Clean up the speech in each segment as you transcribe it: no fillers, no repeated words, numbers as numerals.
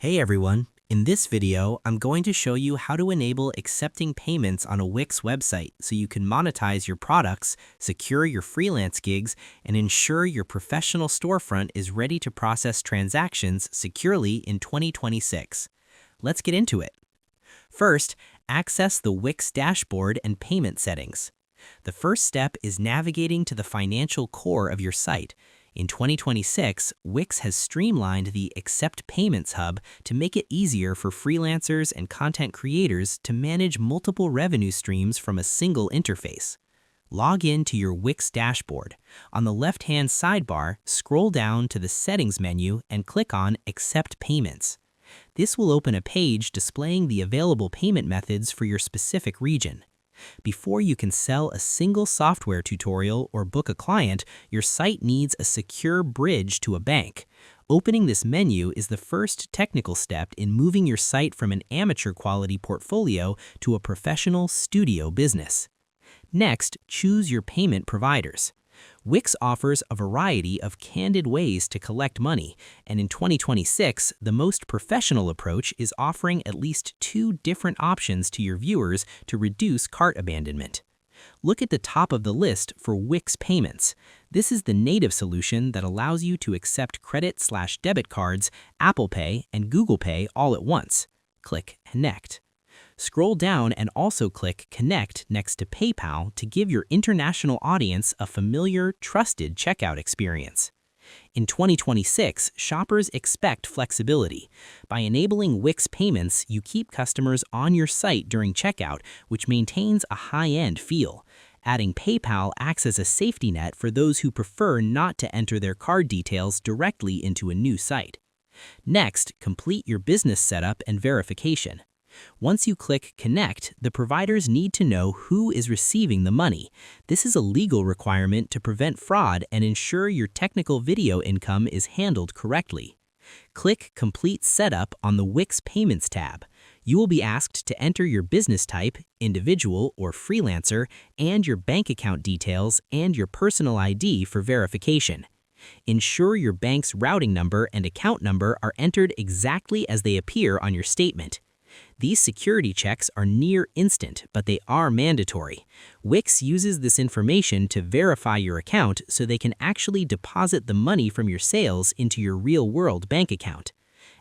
Hey everyone! In this video, I'm going to show you how to enable accepting payments on a Wix website so you can monetize your products, secure your freelance gigs, and ensure your professional storefront is ready to process transactions securely in 2026. Let's get into it. First, access the Wix dashboard and payment settings. The first step is navigating to the financial core of your site. In 2026, Wix has streamlined the Accept Payments hub to make it easier for freelancers and content creators to manage multiple revenue streams from a single interface. Log in to your Wix dashboard. On the left-hand sidebar, scroll down to the Settings menu and click on Accept Payments. This will open a page displaying the available payment methods for your specific region. Before you can sell a single software tutorial or book a client, your site needs a secure bridge to a bank. Opening this menu is the first technical step in moving your site from an amateur quality portfolio to a professional studio business. Next, choose your payment providers. Wix offers a variety of candid ways to collect money, and in 2026, the most professional approach is offering at least 2 different options to your viewers to reduce cart abandonment. Look at the top of the list for Wix Payments. This is the native solution that allows you to accept credit/debit cards, Apple Pay, and Google Pay all at once. Click Connect. Scroll down and also click Connect next to PayPal to give your international audience a familiar, trusted checkout experience. In 2026, shoppers expect flexibility. By enabling Wix Payments, you keep customers on your site during checkout, which maintains a high-end feel. Adding PayPal acts as a safety net for those who prefer not to enter their card details directly into a new site. Next, complete your business setup and verification. Once you click Connect, the providers need to know who is receiving the money. This is a legal requirement to prevent fraud and ensure your technical video income is handled correctly. Click Complete Setup on the Wix Payments tab. You will be asked to enter your business type, individual or freelancer, and your bank account details and your personal ID for verification. Ensure your bank's routing number and account number are entered exactly as they appear on your statement. These security checks are near instant, but they are mandatory. Wix uses this information to verify your account so they can actually deposit the money from your sales into your real-world bank account.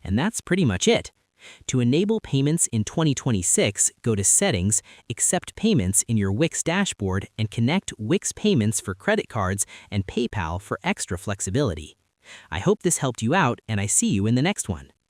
And that's pretty much it. To enable payments in 2026, go to Settings, Accept Payments in your Wix dashboard, and connect Wix Payments for credit cards and PayPal for extra flexibility. I hope this helped you out, and I see you in the next one.